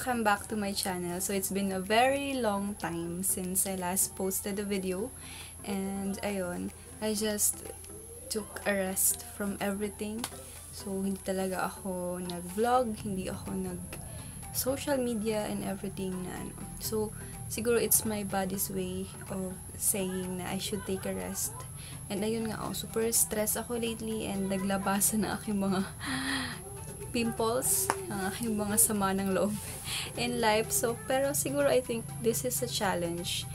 welcome back to my channel. So it's been a very long time since I last posted a video, and ayun, I just took a rest from everything. So hindi talaga ako nag-vlog, hindi ako nag-social media and everything na ano. So siguro it's my body's way of saying na I should take a rest. And ayun nga, super stress ako lately and naglabasan na aking mga pimples, ang aking mga sama ng loob in life. So, pero siguro I think this is a challenge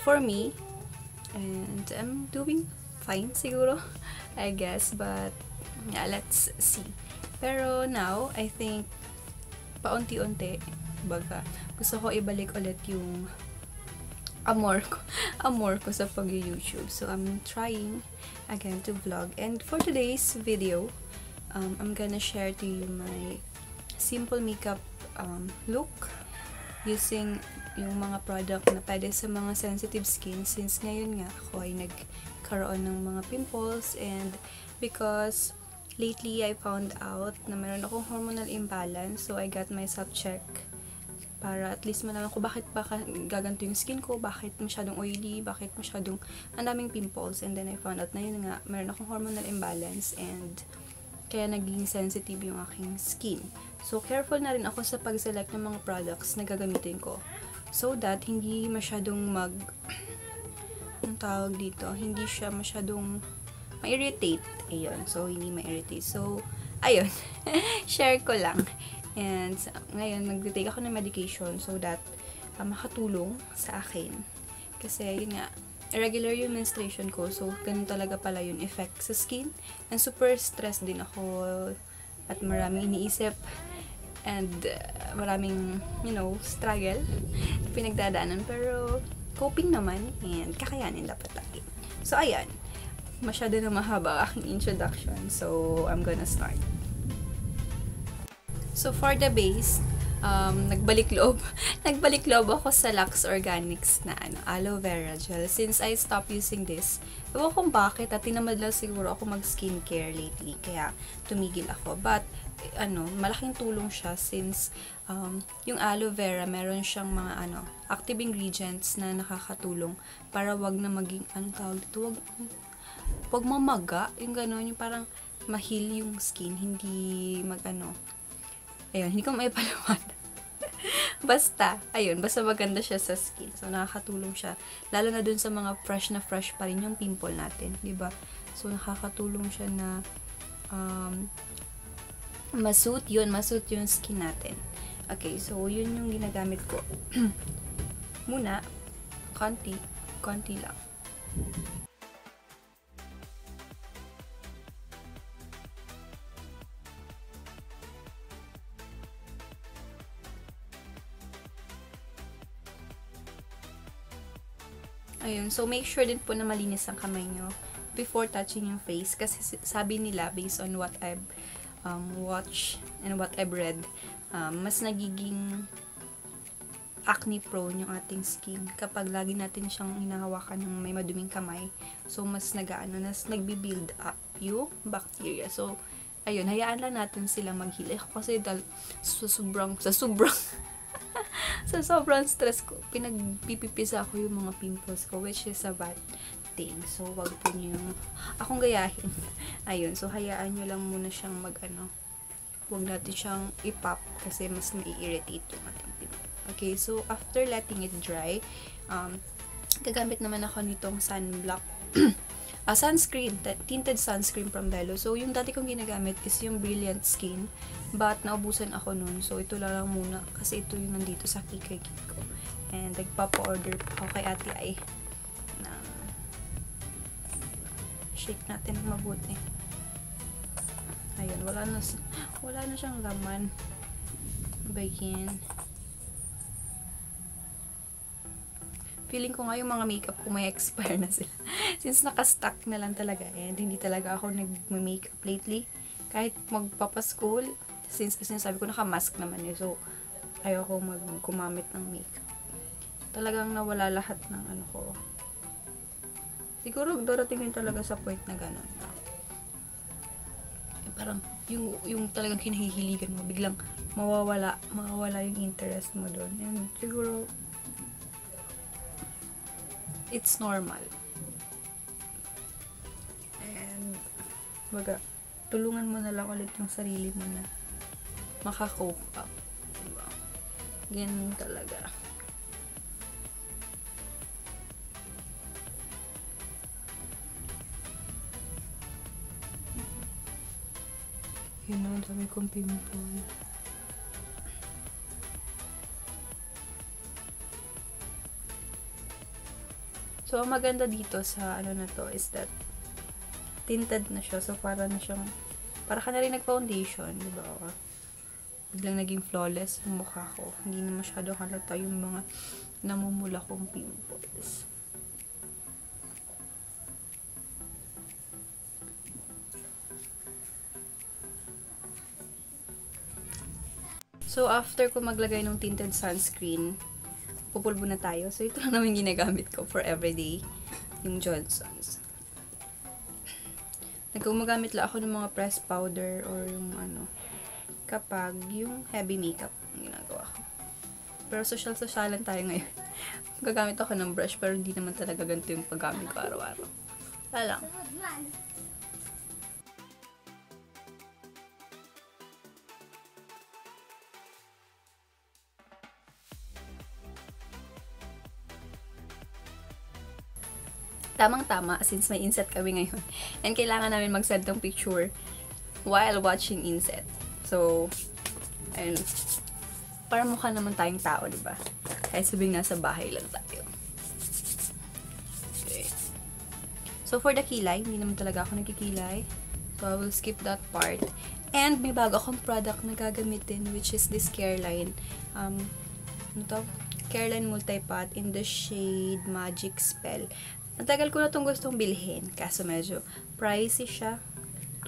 for me and I'm doing fine siguro, I guess, but yeah, let's see. Pero now, I think paunti-unti, baga, gusto ko ibalik ulit yung amor ko sa pag-YouTube. So, I'm trying again to vlog. And for today's video, I'm gonna share to you my simple makeup look using yung mga product na pwede sa mga sensitive skin, since ngayon nga ako ay nagkaroon ng mga pimples, and because lately I found out na meron akong hormonal imbalance, so I got myself checked para at least malaman ko bakit gaganto yung skin ko, bakit masyadong oily, bakit masyadong ang daming pimples. And then I found out na yun nga, meron akong hormonal imbalance and kaya naging sensitive yung aking skin. So, careful na rin ako sa pag-select ng mga products na gagamitin ko. So that, hindi masyadong ang tawag dito, hindi siya masyadong ma-irritate. Ayun. So, hindi ma-irritate. So, ayun. Share ko lang. And, ngayon, nag-take ako ng medication so that makatulong sa akin. Kasi, yun nga, irregular yung menstruation ko, so ganun talaga pala yung effect sa skin. And super stressed din ako at maraming iniisip and maraming, struggle pinagdadaanan, pero coping naman and kakayanin dapat lagi. So ayan, masyado na mahaba aking introduction, so I'm gonna start. So for the base, nagbalik loob ako sa Lux Organics na aloe vera gel, since I stopped using this. Ewan kung bakit, at tinamad lang siguro ako mag skincare lately, kaya tumigil ako. But malaking tulong siya, since yung aloe vera meron siyang mga active ingredients na nakakatulong para wag na maging tawag dito, wag mamaga, yung gano'n, yung parang ma-heal yung skin, hindi ayun, hindi ko maipalawan. Basta maganda siya sa skin. So, nakakatulong siya. Lalo na dun sa mga fresh pa rin yung pimple natin, diba? So, nakakatulong siya na masuit yung skin natin. Okay, so, yun yung ginagamit ko. Muna, konti lang. Ayun, so make sure din po na malinis ang kamay nyo before touching yung face, kasi sabi nila, based on what I've watched and what I've read, mas nagiging acne prone yung ating skin kapag lagi natin siyang hinahawakan ng may maduming kamay. So mas nagbi-build up yung bacteria. So ayun, hayaan lang natin silang mag-heal. Kasi sa sobrang stress ko, pinagpipipisa ako yung mga pimples ko, which is a bad thing. So, wag po nyo akong gayahin. Ayun, so hayaan nyo lang muna siyang wag natin siyang i-pop kasi mas nai-irritate yung ating pimple. Okay, so after letting it dry, gagamit naman ako nitong sunblock sunscreen, tinted sunscreen from Bello. So, yung dati kong ginagamit is yung Brilliant Skin, but naubusan ako nun. So, ito lang muna kasi ito yung nandito sa kikay ko. And nagpapa-order ako kay Ate Ai na shake natin mabuti. Ayun, wala na siyang laman. Bagin. Feeling ko nga yung mga makeup ko may expire na sila. Since naka-stock na lang talaga, and hindi talaga ako nag-makeup lately. Kahit magpapa-school, since sabi ko naka-mask naman so ayoko gumamit ng makeup. Talagang nawala lahat ng ko. Siguro darating din talaga sa point na gano'n. Parang yung talagang kinahihiligan mo, biglang mawawala yung interest mo doon. And siguro, it's normal. And, tulungan mo na lang ulit yung sarili mo na maka-cope up. Diba? Ganun talaga. Yun na, dami kong pimple. So, ang maganda dito sa ano na to is that tinted na siya. So, para ka na rin nag-foundation, di ba? Biglang naging flawless yung mukha ko. Hindi na masyado halata yung mga namumula kong pimples. So, after ko maglagay ng tinted sunscreen, pupulbo na tayo. So, ito lang naman ginagamit ko for everyday, yung Johnson's. Naggumagamit lang ako ng mga pressed powder or yung kapag yung heavy makeup ang ginagawa ko. Pero social-socialan tayo ngayon. Gagamit ako ng brush, pero hindi naman talaga ganito yung paggamit ko araw-araw. Wala lang. Tamang-tama since may inset kami ngayon. And kailangan namin mag-send ng picture while watching inset. So, ayun. Para mukha naman tayong tao, diba? Kahit sabing nasa bahay lang tayo. Okay. So, for the kilay, hindi naman talaga ako nagkikilay. So, I will skip that part. And may bago akong product na gagamitin, which is this Careline. Ano to? Careline Multi-Pot in the shade Magic Spell. Ang tagal ko na itong gustong bilhin. Kaso medyo pricey siya.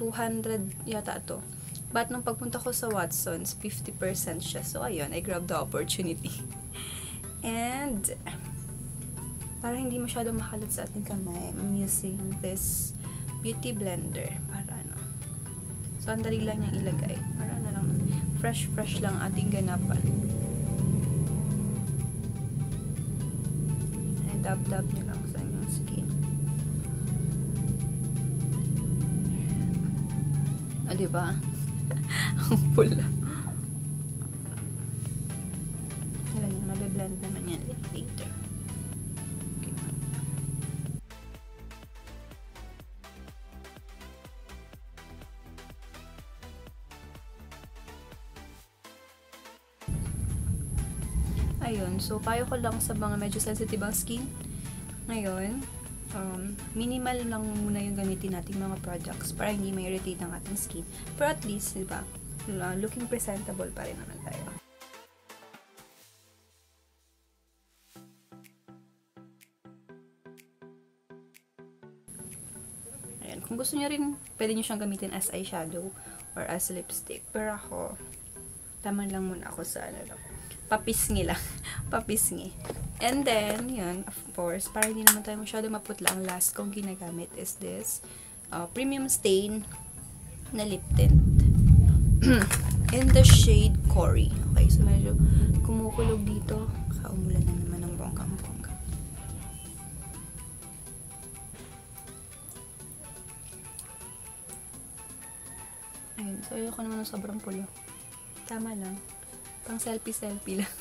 200 yata to. But nung pagpunta ko sa Watson's, 50% siya. So, ayun, I grabbed the opportunity. And, para hindi masyadong makalat sa ating kamay, I'm using this beauty blender. Para So, ang dali lang niyang ilagay. Para lang, fresh lang ating ganapan. And dab-dab niyo lang sa inyong skin. O, diba? Ang pula. Alam niyo, mabe-blend naman yan later. Okay. Ayun, so payo ko lang sa mga medyo sensitive ang skin. Ngayon, minimal lang muna yung gamitin natin mga products para hindi ma-irritate ang ating skin. Pero at least, diba, looking presentable pa rin naman tayo. Ayan, kung gusto niyo rin, pwede niyo siyang gamitin as eyeshadow or as lipstick. Pero ako, tama lang muna ako sa papisngi lang. Papisngi. And then, yun, of course, para hindi naman tayo masyado maputla, ang last kong ginagamit is this premium stain na lip tint. In the shade Cory. Okay, so medyo kumukulog dito. Kaumulan na naman ng bonggang-bongga. Ayun, so ayoko naman ng sobrang pulo. Tama lang. Pang selfie-selfie lang.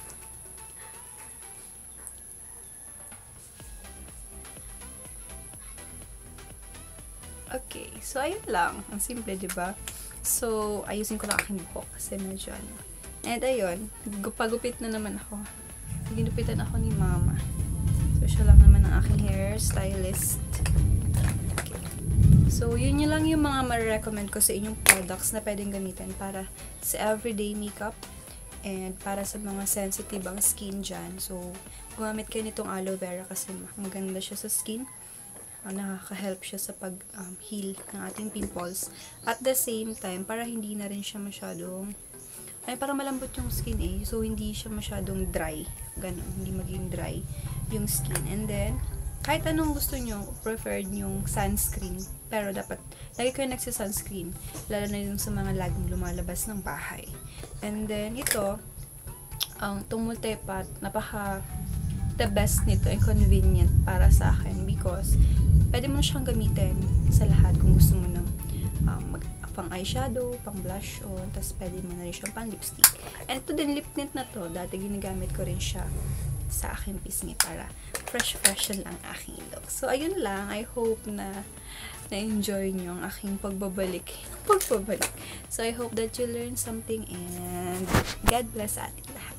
Okay, so ayun lang. Ang simple, diba? So, ayusin ko lang aking buhok kasi medyo And ayun, pagupit na naman ako. Ginupitan ako ni mama. So, siya lang naman ang aking hair stylist. Okay. So, yun lang yung mga ma-recommend ko sa inyong products na pwedeng gamitin para sa everyday makeup and para sa mga sensitive ang skin dyan. So, gumamit kayo nitong aloe vera kasi maganda siya sa skin. Nakaka-help siya sa pag-heal ng ating pimples. At the same time, para hindi na rin siya masyadong, para malambot yung skin So, hindi siya masyadong dry. Ganun, hindi maging dry yung skin. And then, kahit anong gusto nyo, preferred yung sunscreen. Pero dapat, lagi kayo nagsa-sunscreen. Lalo na yung sa mga laging lumalabas ng bahay. And then, ito, ang tumultepat, the best nito and convenient para sa akin because pwede mo na siyang gamitin sa lahat kung gusto mo ng pang eyeshadow, pang blush on, tapos pwede mo na rin siyang pang lipstick. And ito din, lip tint na to, dati ginagamit ko rin siya sa aking pisngi para fresh ang aking look. So, ayun lang. I hope na na-enjoy nyo ang aking pagbabalik. So, I hope that you learned something and God bless ating lahat.